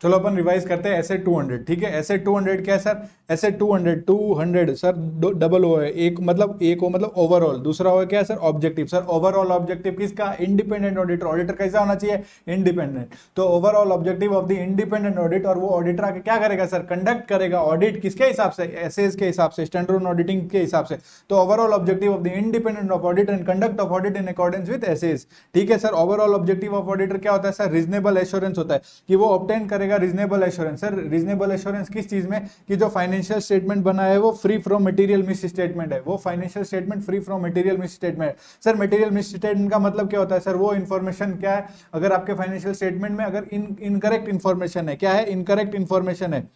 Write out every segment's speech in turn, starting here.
चलो अपन रिवाइज करते हैं। एसेट 200, ठीक है। एसेट 200 क्या है sir? Asset 200 sir double O है, एक मतलब एक हो मतलब ओवरऑल, दूसरा हो क्या है sir? Objective. Sir overall objective किसका? Independent auditor. ऑडिटर कैसा होना चाहिए? इंडिपेंडेंट। तो overall objective of the independent audit, और वो ऑडिटर आके क्या करेगा सर? कंडक्ट करेगा ऑडिट किसके हिसाब से? एसएस के हिसाब से, स्टैंडर्ड ऑडिटिंग के हिसाब से। तो overall objective of the independent of audit and conduct of audit in accordance with SS, ठीक है sir. Overall objective of auditor क्या होता है सर? रीजनेबल एश्योरेंस होता है, कि वो ऑब्टेन करेगा reasonable assurance. Sir reasonable assurance किस चीज में? कि जो फाइनेंशियल स्टेटमेंट बना है वो free from material miss statement है, वो financial statement free from material miss statement है। सर मटेरियल मिस स्टेटमेंट का मतलब क्या होता है सर? वो इंफॉर्मेशन क्या है, अगर आपके फाइनेंशियल स्टेटमेंट में अगर इनकरेक्ट इंफॉर्मेशन है, क्या है? इनकरेक्ट इंफॉर्मेशन है,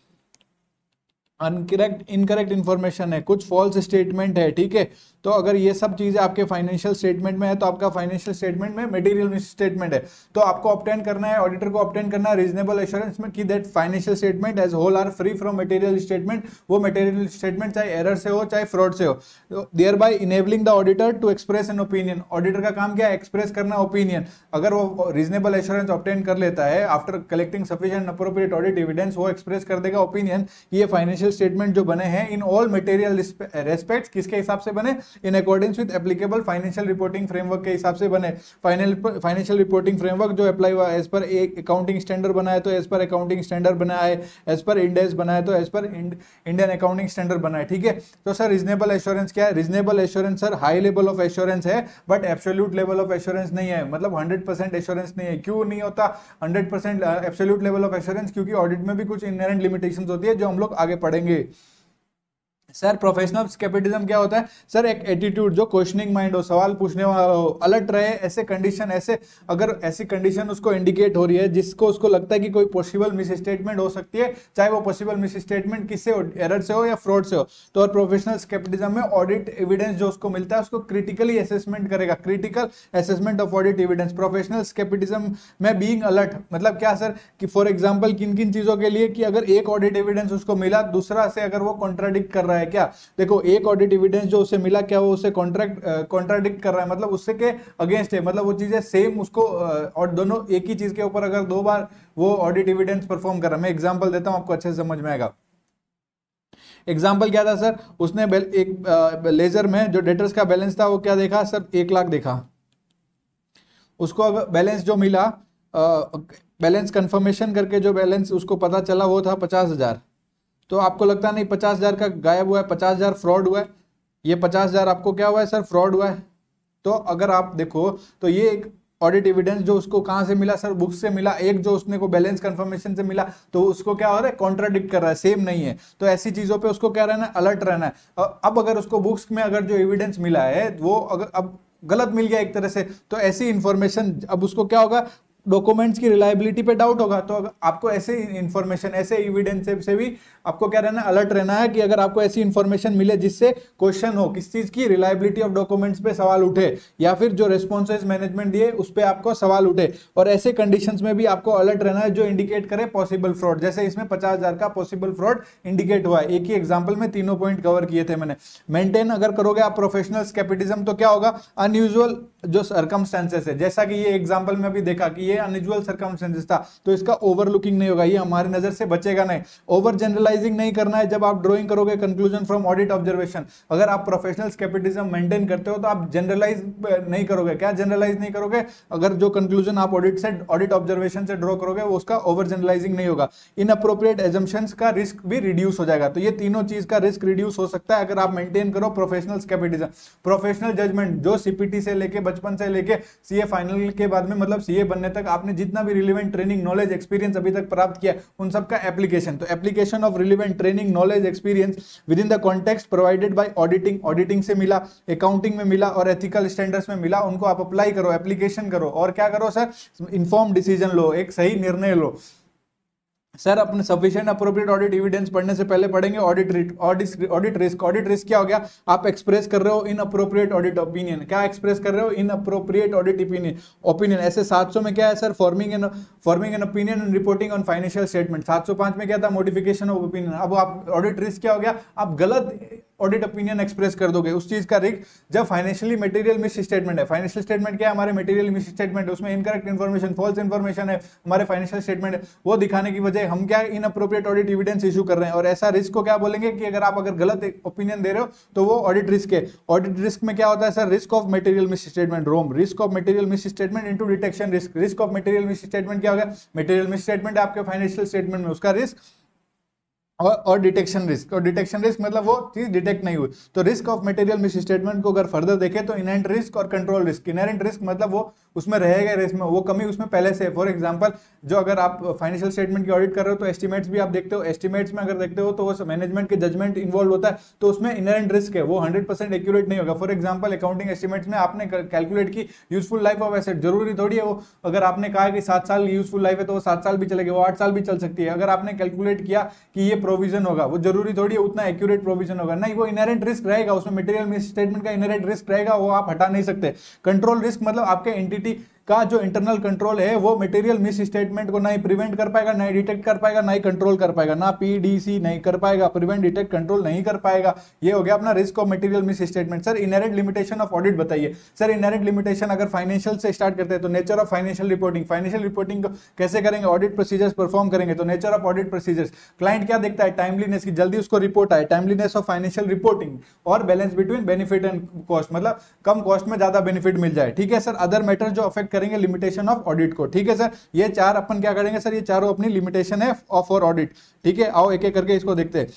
इनकरेक्ट इंफॉर्मेशन है, कुछ फॉल्स स्टेटमेंट है, ठीक है। तो अगर ये सब चीजें आपके फाइनेंशियल स्टेटमेंट में है तो आपका फाइनेंशियल स्टेटमेंट में मटेरियल मिस स्टेटमेंट है। तो आपको ऑब्टेन करना है, ऑडिटर को ऑब्टेन करना है रीजनेबल एश्योरेंस में कि that financial statement as whole are free from material statement. वो मटेरियल स्टेटमेंट चाहे एरर से हो चाहे फ्रॉड से हो। Thereby enabling the auditor to express an opinion. Auditor का काम क्या है? एक्सप्रेस करना ओपिनियन। अगर वो रीजनेबल एश्योरेंस ऑब्टेन कर लेता है after collecting sufficient appropriate audit evidence, वो एक्सप्रेस कर देगा ओपिनियन कि ये फाइनेंशियल स्टेटमेंट जो बने हैं इन ऑल मटेरियल रेस्पेक्ट्स किसके हिसाब से बने? In accordance with applicable financial reporting framework के हिसाब से बने। फाइनेंशियल रिपोर्टिंग फ्रेमवर्क जो अप्लाई हुआ एज पर एक अकाउंटिंग स्टैंडर्ड बना है तो एज पर अकाउंटिंग स्टैंडर्ड बना है, एज पर इंड एस बना है तो as per Indian accounting standard बना है, ठीक है। तो सर रीजनेबल एश्योरेंस क्या है? Reasonable assurance sir high level of assurance है, but absolute level of assurance नहीं है, मतलब 100% एश्योरेंस नहीं है। क्यों नहीं होता 100% एब्सोल्यूट लेवल ऑफ एश्योरेंस? क्योंकि ऑडिट में भी कुछ इनहेरेंट लिमिटेशंस होती है जो हम लोग आगे पढ़ेंगे। सर प्रोफेशनल स्केपिटिज्म क्या होता है सर? एक एटीट्यूड जो क्वेश्चनिंग माइंड हो, सवाल पूछने वाला हो, अलर्ट रहे ऐसे कंडीशन, ऐसे अगर ऐसी कंडीशन उसको इंडिकेट हो रही है जिसको उसको लगता है कि कोई पॉसिबल मिस स्टेटमेंट हो सकती है, चाहे वो पॉसिबल मिस स्टेटमेंट किससे हो? एरर से हो या फ्रॉड से हो। तो और प्रोफेशनल स्केपिटिज्म में ऑडिट एविडेंस जो उसको मिलता है उसको क्रिटिकली असेसमेंट करेगा, critical assessment of audit evidence. Professional scepticism में बीइंग अलर्ट मतलब क्या सर? कि फॉर एग्जांपल किन किन चीजों के लिए? कि अगर एक ऑडिट एविडेंस उसको मिला दूसरा से अगर वो कॉन्ट्राडिक्ट कर रहा है, क्या देखो एक ऑडिट एविडेंस जो उसे मिला क्या वो उसे कॉन्ट्राडिक्ट कर रहा है, मतलब उससे के अगेंस्ट है, मतलब वो चीजें सेम उसको और दोनों एक ही चीज के ऊपर अगर दो बार वो ऑडिट एविडेंस परफॉर्म कर रहा है। मैं एग्जांपल देता हूं आपको अच्छे से समझ में आएगा। एग्जाम्पल क्या था सर? उसने एक लेजर में जो डेटर्स का बैलेंस था वो क्या देखा सर? 1 लाख देखा। उसको अगर बैलेंस जो मिला, बैलेंस कंफर्मेशन करके जो बैलेंस उसको पता चला वो था 50,000। तो आपको लगता नहीं 50,000 का गायब हुआ है, 50,000 फ्रॉड हुआ है, ये 50,000 आपको क्या हुआ है सर? फ्रॉड हुआ है। तो अगर आप देखो तो ये एक ऑडिट एविडेंस जो उसको कहां से मिला सर? बुक्स से मिला। एक जो उसने को बैलेंस कंफर्मेशन से मिला तो उसको क्या हो रहा है? कॉन्ट्राडिक्ट कर रहा है, सेम नहीं है। तो ऐसी चीजों पे उसको क्या रहना है? अलर्ट रहना है। अब अगर उसको बुक्स में अगर जो एविडेंस मिला है वो अगर अब गलत मिल गया एक तरह से, तो ऐसी इंफॉर्मेशन अब उसको क्या होगा? डॉक्यूमेंट्स की रिलायबिलिटी पे डाउट होगा। तो आपको ऐसे इंफॉर्मेशन, ऐसे एविडेंस से भी आपको क्या रहना है? अलर्ट रहना है कि अगर आपको ऐसी इंफॉर्मेशन मिले जिससे क्वेश्चन हो किस चीज की? रिलायबिलिटी ऑफ डॉक्यूमेंट्स पे सवाल उठे, या फिर जो रेस्पॉन्सेज मैनेजमेंट दिए उस पे आपको सवाल उठे, और ऐसे कंडीशंस में भी आपको अलर्ट रहना है जो इंडिकेट करे पॉसिबल फ्रॉड। जैसे इसमें 50,000 का पॉसिबल फ्रॉड इंडिकेट हुआ है। एक ही एग्जाम्पल में तीनों पॉइंट कवर किए थे मैंने। मेंटेन अगर करोगे आप प्रोफेशनल स्केपिटिज्म तो क्या होगा? अनयूजुअल जो सर्कमस्टेंसेस है, जैसा कि ये एग्जाम्पल में भी देखा कि ये अनयूजुअल सर्कमस्टेंसेस था, तो इसका ओवरलुकिंग नहीं होगा, ये हमारी नजर से बचेगा नहीं। ओवर जनरलाइजिंग नहीं करना है जब आप ड्राइंग करोगे कंक्लूजन फ्रॉम ऑडिट ऑब्जर्वेशन। अगर आप प्रोफेशनल स्केपिटिज्म मेंटेन करते हो तो आप जनरलाइज नहीं करोगे। क्या जनरलाइज नहीं करोगे? अगर जो कंक्लूजन आप ऑडिट ऑब्जर्वेशन से ड्रॉ करोगे वो उसका ओवर जनरलाइजिंग नहीं होगा। इनअप्रोप्रिएट एजम्पशंस का रिस्क भी रिड्यूस हो जाएगा। तो ये तीनों चीज का रिस्क रिड्यूस हो सकता है अगर आप मेंटेन करो प्रोफेशनल स्केपिटिज्म। प्रोफेशनल जजमेंट जो सीपीटी से लेके बचपन से लेके सीए फाइनल के बाद में मतलब सीए बनने तक आपने जितना भी रिलेवेंट ट्रेनिंग नॉलेज एक्सपीरियंस अभी तक प्राप्त किया उन सबका एप्लीकेशन। तो application of relevant training knowledge experience with in the context provided by auditing से मिला, अकाउंटिंग में मिला और एथिकल स्टैंडर्ड्स में मिला, उनको आप अप्लाई करो, एप्लीकेशन करो और क्या करो सर? इन्फॉर्म डिसीजन लो, एक सही निर्णय लो। सर अपने सफिशिएंट अप्रोप्रिएट ऑडिट एविडेंस पढ़ने से पहले पढ़ेंगे ऑडिट रिस्क। ऑडिट रिस्क क्या हो गया? आप एक्सप्रेस कर रहे हो इन अप्रोप्रिएट ऑडिट ओपिनियन। क्या एक्सप्रेस कर रहे हो? In appropriate audit opinion. ऐसे 700 में क्या है sir? Forming an opinion and reporting on financial statement. 705 में क्या था? Modification of opinion. अब आप ऑडिट रिस्क क्या हो गया? आप गलत ऑडिट ओपिनियन एक्सप्रेस कर दोगे, उस चीज का रिस्क जब फाइनेंशियली मटेरियल मिस स्टेटमेंट है। फाइनेंशियल स्टेटमेंट क्या है, हमारे मटेरियल मिस स्टेटमेंट है, उसमें इनकरेक्ट इन्फॉर्मेशन, फॉल्स इन्फॉर्मेशन है, हमारे फाइनेंशियल स्टेटमेंट है, वो दिखाने की वजह हम क्या इनअप्रोप्रिएट ऑडिट एविडेंस इशू कर रहे हैं। और ऐसा रिस्क को क्या बोलेंगे कि अगर आप गलत ओपिनियन दे रहे हो तो वो ऑडिट रिस्क है। ऑडिट रिस्क में क्या होता है sir, risk of material misstatement, रोम, risk of material misstatement into detection risk. Risk of material misstatement क्या होगा, मटेरियल मिस स्टेटमेंट है आपके फाइनेंशियल स्टेटमेंट में, उसका रिस्क और डिटेक्शन रिस्क। और डिटेक्शन रिस्क मतलब वो चीज डिटेक्ट नहीं हुई। तो risk of material miss statement को अगर फर्दर देखें तो इनहेरेंट रिस्क और कंट्रोल रिस्क। इनहेरेंट रिस्क मतलब वो उसमें रहेगा, रिस्क में वो कमी उसमें पहले से है। फॉर एग्जांपल जो अगर आप फाइनेंशियल स्टेटमेंट की ऑडिट कर रहे हो तो एस्टिमेट्स भी आप देखते हो, एस्टिमेट्स में अगर देखते हो तो वो मैनेजमेंट के जजमेंट इन्वॉल्व होता है, तो उसमें इनहेरेंट रिस्क है, वो 100% एक्यूरेट नहीं होगा। फॉर एग्जांपल अकाउंटिंग एस्टिमेट्स में आपने कैलकुलेट की यूजफुल लाइफ ऑफ एसेट, जरूरी थोड़ी है वो, अगर आपने कहा कि 7 साल यूजफुल लाइफ है तो वो 7 साल भी चलेगी, वो 8 साल भी चल सकती है। अगर आपने कैलकुलेट किया कि ये प्रोविजन होगा, वो जरूरी थोड़ी है उतना एक्यूरेट प्रोविजन होगा, नहीं, वो इनहेरेंट रिस्क रहेगा, उसमें मटेरियल मिस स्टेटमेंट का इनहेरेंट रिस्क रहेगा, वो आप हटा नहीं सकते। कंट्रोल रिस्क मतलब आपके एंटिटी का जो इंटरनल कंट्रोल है वो मटेरियल मिस स्टेटमेंट को ना ही प्रिवेंट कर पाएगा, ना ही डिटेक्ट कर पाएगा, ना ही कंट्रोल कर पाएगा, ना पीडीसी नहीं कर पाएगा, प्रिवेंट डिटेक्ट कंट्रोल नहीं कर पाएगा। ये हो गया अपना risk of material miss statement. Sir inherent limitation of audit बताइए। सर इनहेरेंट लिमिटेशन अगर फाइनेंशियल से स्टार्ट करते हैं तो nature of financial reporting, financial reporting कैसे करेंगे, ऑडिट प्रोसीजर्स परफॉर्म करेंगे, तो nature of audit procedures, client क्या देखता है, टाइमलीनेस की, जल्दी उसको रिपोर्ट आए, टाइमलीनेस ऑफ फाइनेंशियल रिपोर्टिंग, और balance between benefit and cost, मतलब कम कॉस्ट में ज्यादा बेनिफिट मिल जाए। ठीक है सर, अदर मैटर जो अफेक्ट करेंगे लिमिटेशन ऑफ ऑडिट को। ठीक है सर, ये चार अपन क्या करेंगे सर, ये चारों अपनी लिमिटेशन है ऑफ और ऑडिट। ठीक है, आओ एक एक करके इसको देखते हैं।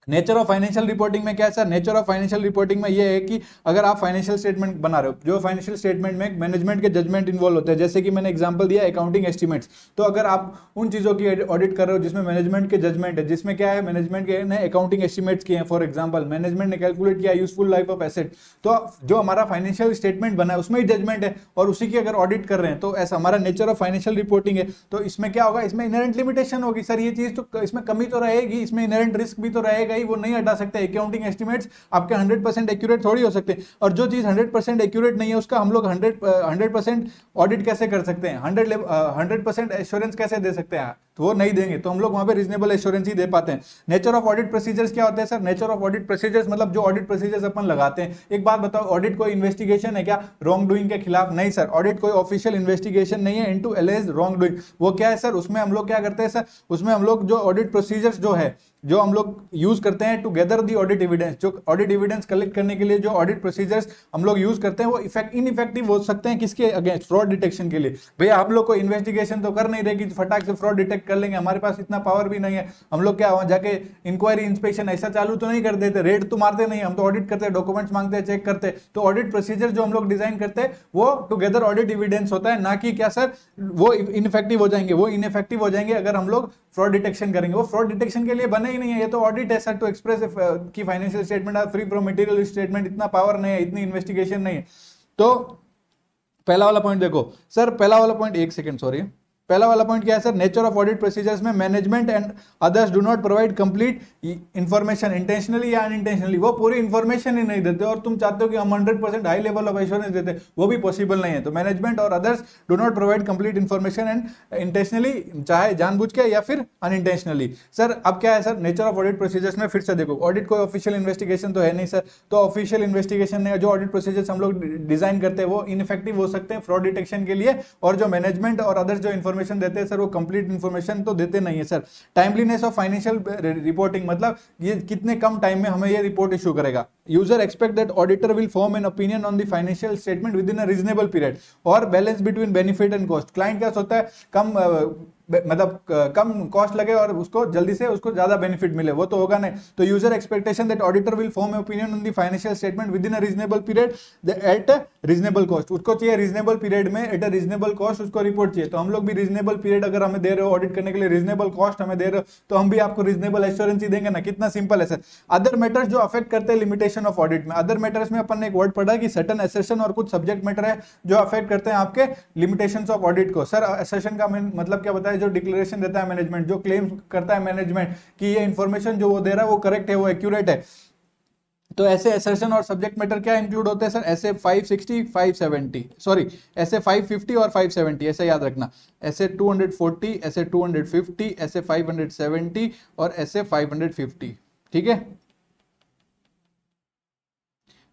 नेचर ऑफ फाइनेंशियल रिपोर्टिंग में क्या है sir, nature of financial reporting में ये है कि अगर आप फाइनेंशियल स्टेटमेंट बना रहे हो, जो फाइनेंशियल स्टेटमेंट में मैनेजमेंट के जजमेंट इन्वॉल्व होते हैं, जैसे कि मैंने एग्जांपल दिया अकाउंटिंग एस्टिमेट्स, तो अगर आप उन चीजों की ऑडिट कर रहे हो जिसमें मैनेजमेंट के जजमेंट है, जिसमें क्या है मैनेजमेंट के ने अकाउंटिंग एस्टिमेट्स किए हैं, फॉर एग्जांपल मैनेजमेंट ने कैलकुलेट किया यूजफुल लाइफ ऑफ एसेट, तो जो हमारा फाइनेंशियल स्टेटमेंट बना है उसमें ही जजमेंट है और उसी की अगर ऑडिट कर रहे हैं, तो ऐसा हमारा नेचर ऑफ फाइनेंशियल रिपोर्टिंग है। तो इसमें क्या होगा, इसमें इनहेरेंट लिमिटेशन होगी सर, ये चीज तो इसमें कमी तो रहेगी, इसमें इनहेरेंट रिस्क भी तो रहेगा ही, वो नहीं हटा सकते। अकाउंटिंग एस्टिमेट्स आपके 100% एक्यूरेट थोड़ी हो सकते हैं, और जो चीज 100% एक्यूरेट नहीं है उसका हम लोग 100% ऑडिट कैसे कर सकते हैं, 100% एश्योरेंस कैसे दे सकते हैं, तो वो नहीं देंगे, तो हम लोग वहां पे रीजनेबल एश्योरेंस ही दे पाते हैं। नेचर ऑफ ऑडिट प्रोसीजर्स क्या होते हैं sir, nature of audit procedures मतलब जो ऑडिट प्रोसीजर्स अपन लगाते हैं। एक बात बताओ, ऑडिट कोई इन्वेस्टिगेशन है क्या रॉन्ग डूइंग के खिलाफ? नहीं सर, ऑडिट कोई ऑफिशियल इन्वेस्टिगेशन नहीं है इनटू एलिज रॉन्ग डूइंग। वो क्या है सर, उसमें हम लोग क्या करते हैं सर, उसमें हम लोग जो ऑडिट प्रोसीजर्स जो है जो हम लोग यूज करते हैं to gather the audit evidence, जो ऑडिट एविडेंस कलेक्ट करने के लिए जो ऑडिट प्रोसीजर्स हम लोग यूज करते हैं वो इनइफेक्टिव हो सकते हैं किसके अगेंस्ट, फ्रॉड डिटेक्शन के लिए। भैया हम लोग को इन्वेस्टिगेशन तो कर नहीं रहे कि फटाक से फ्रॉड डिटेक्ट कर लेंगे, हमारे पास इतना पावर भी नहीं है। हम लोग क्या वहां जाके इंक्वायरी इंस्पेक्शन ऐसा चालू तो नहीं कर देते, रेड तो मारते नहीं, हम तो ऑडिट करते हैं, डॉक्यूमेंट्स मांगते हैं, चेक करते हैं। तो ऑडिट प्रोसीजर जो हम लोग डिजाइन करते हैं वो टुगेदर ऑडिट एविडेंस होता है, ना कि क्या सर वो इनइफेक्टिव हो जाएंगे, वो इनइफेक्टिव हो जाएंगे अगर हम लोग फ्रॉड डिटेक्शन करेंगे। वो फ्रॉड डिटेक्शन के लिए बने ही नहीं है, ये तो ऑडिट है सर, टू एक्सप्रेस की financial statement are free from material statement, इतना पावर नहीं है, इतनी इन्वेस्टिगेशन नहीं है। तो पहला वाला पॉइंट देखो सर, पहला वाला पॉइंट, एक सेकंड सॉरी, पहला वाला पॉइंट क्या है sir, nature of audit procedures में management and others do not provide complete information intentionally या अनइंटेंशनली, वो पूरी इंफॉर्मेशन ही नहीं देते और तुम चाहते हो कि हम 100% हाई लेवल ऑफ एश्योरेंस देते, वो भी पॉसिबल नहीं है। तो मैनेजमेंट और others do not provide complete information and intentionally, चाहे जानबूझ के या फिर अनइंटेंशनली। सर अब क्या है sir, nature of audit procedures में फिर से देखो, ऑडिट कोई ऑफिशियल इन्वेस्टिगेशन तो है नहीं सर, तो ऑफिशियल इन्वेस्टिगेशन नहीं, जो ऑडिट प्रोसीजर्स हम लोग डिजाइन करते हैं वो इनइफेक्टिव हो सकते हैं फ्रॉड डिटेक्शन के लिए, और जो मैनेजमेंट और अदर्स जो इन्फॉर्मेशन देते हैं सर वो कंप्लीट इंफॉर्मेशन तो देते नहीं है sir. Timeliness of financial reporting मतलब ये कितने कम टाइम में हमें ये रिपोर्ट इशू करेगा। User expect that auditor will form an opinion on the financial statement within a reasonable period और balance between benefit and cost. Client क्या सोचता है, कम मतलब कम कॉस्ट लगे और उसको जल्दी से उसको ज्यादा बेनिफिट मिले, वो तो होगा नहीं। तो user expectation that auditor will form opinion on the financial statement within a reasonable period eight reasonable cost, उसको चाहिए रीजनेबल पीरियड में एट अ रीजनेबल कॉस्ट उसको रिपोर्ट चाहिए। तो हम लोग भी रीजनेबल पीरियड अगर हमें दे रहे हो ऑडिट करने के लिए, रीजनेबल कॉस्ट हमें दे रहे हो, तो हम भी आपको रीजनेबल एश्योरेंस ही देंगे ना, कितना सिंपल है सर। अदर मैटर्स जो अफेक्ट करते हैं लिमिटेशन ऑफ ऑडिट में, अदर मैटर्स में अपन ने एक वर्ड पढ़ा कि सर्टेन एसेशन और कुछ सब्जेक्ट मैटर है जो अफेक्ट करते हैं आपके लिमिटेशंस ऑफ ऑडिट को। सर एसेशन का मतलब क्या बताया, जो डिक्लेरेशन देता है मैनेजमेंट, जो क्लेम करता है मैनेजमेंट कि ये इंफॉर्मेशन जो वो दे रहा है वो करेक्ट है, वो एक्यूरेट है। तो ऐसे एसेशन और सब्जेक्ट मैटर क्या इंक्लूड होते हैं सर, ऐसे 560 570 सॉरी ऐसे 550 और 570 ऐसे याद रखना, ऐसे 240 ऐसे 250 ऐसे 570 और ऐसे 550, ठीक है।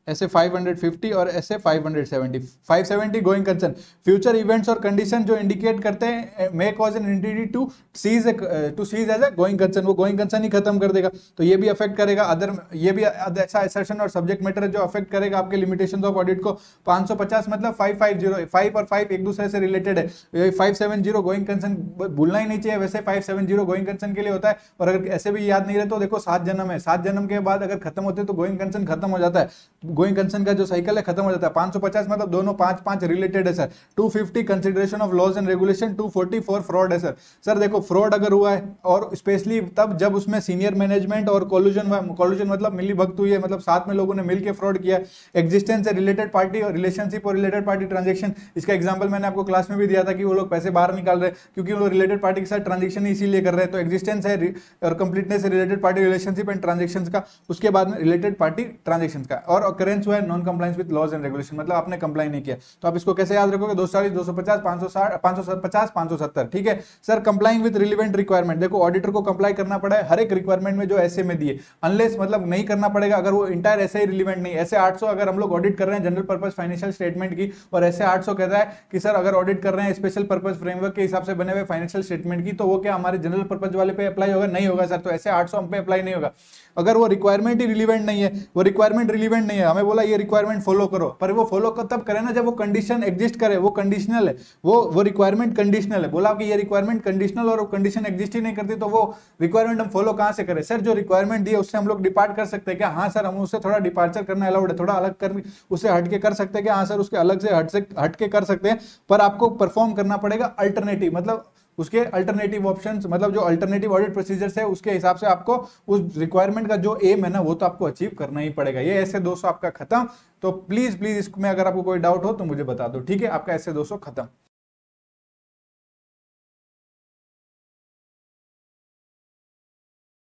ऐसे 550 और ऐसे 570 570 गोइंग कंसर्न, फ्यूचर इवेंट्स और कंडीशन जो इंडिकेट करते हैं may cause an entity to cease as a going concern, वो गोइंग कंसर्न ही खत्म कर देगा, तो ये भी अफेक्ट करेगा। अदर ये भी ऐसा असर्शन और सब्जेक्ट मैटर है जो अफेक्ट करेगा आपके लिमिटेशंस ऑफ ऑडिट को। 550 मतलब 550, 5 और 5 एक दूसरे से रिलेटेड है। 570 गोइंग कंसर्न भूलना ही नहीं चाहिए, वैसे 570 गोइंग कंसर्न के लिए होता है। और अगर ऐसे भी याद नहीं रहे तो देखो 7 जन्म है, 7 जन्म के बाद अगर खत्म होते तो गोइंग कंसर्न खत्म हो जाता है, गोइंग कंसर्न का जो साइकिल है खत्म हो जाता है। 550 मतलब दोनों 5 रिलेटेड है sir. 250 consideration of laws and regulation, 244 fraud है सर। सर देखो फ्रॉड अगर हुआ है और स्पेशली तब जब उसमें सीनियर मैनेजमेंट और कॉल्यूजन मतलब मिली भगत हुई है, मतलब साथ में लोगों ने मिलकर फ्रॉड किया। एग्जिस्टेंस है रिलेटेड पार्टी और रिलेशनशिप और रिलेटेड पार्टी ट्रांजेक्शन, इसका एग्जांपल मैंने आपको क्लास में भी दिया था कि वो लोग पैसे बाहर निकाल रहे हैं क्योंकि वो रिलेटेड पार्टी के साथ ट्रांजेक्शन इसीलिए कर रहे हैं। तो एग्जिस्टेंस है और कंप्लीटनेस है related party relationship and transaction का, उसके बाद में रिलेटेड पार्टी ट्रांजेक्शन का। और ऑकरेंस हुआ है non compliance with laws and regulation, मतलब आपने कंप्लाई नहीं किया। तो आप इसको कैसे याद रखोगे? 240, 250, 560, 550, 570, ठीक है sir. Complying with relevant requirement, देखो ऑडिटर को कंप्लाई करना पड़ा है हर एक रिक्वायरमेंट में जो ऐसे में दिए, अनलेस मतलब नहीं करना पड़ेगा अगर वो इंटायर ऐसे ही रिलेवेंट नहीं। ऐसे 800 अगर हम लोग ऑडिट कर रहे हैं जनरल पर्पस फाइनेंशियल स्टेटमेंट की और ऐसे 800 कहता है कि सर अगर ऑडिट कर रहे हैं स्पेशल पर्पस फ्रेमवर्क के हिसाब से बने हुए फाइनेंशियल स्टेटमेंट की, तो वो क्या हमारे जनरल पर्पस वाले पे अप्लाई होगा? नहीं होगा सर। तो ऐसे 800 हम पे अप्लाई नहीं होगा अगर वो रिक्वायरमेंट ही रिलीवेंट नहीं है। वो रिक्वायरमेंट रिलीवेंट नहीं है, हमें बोला ये रिक्वायरमेंट फॉलो करो, पर वो फॉलो तब करें ना जब वो कंडीशन एग्जिस्ट करे, वो कंडीशनल है, वो रिक्वायरमेंट कंडीशनल है। बोला कि ये रिक्वायरमेंट कंडीशनल और वो कंडीशन एग्जिस्ट ही नहीं करती तो वो रिक्वायरमेंट हम फॉलो कहां से करें? सर जो रिक्वायरमेंट दी है उससे हम लोग डिपार्ट कर सकते हैं क्या? हाँ सर, हम उससे थोड़ा डिपार्चर करना अलाउड है, थोड़ा अलग कर उससे हटके कर सकते हैं क्या? हाँ सर, उसके अलग से हटके कर सकते हैं, पर आपको परफॉर्म करना पड़ेगा अल्टरनेटिव, मतलब उसके अल्टरनेटिव ऑप्शंस, मतलब जो अल्टरनेटिव ऑडिट प्रोसीजर्स है उसके हिसाब से आपको उस रिक्वायरमेंट का जो एम है ना वो तो आपको अचीव करना ही पड़ेगा। ये ऐसे 200 आपका खत्म। तो प्लीज इसमें अगर आपको कोई डाउट हो तो मुझे बता दो, ठीक है? आपका ऐसे 200 खत्म।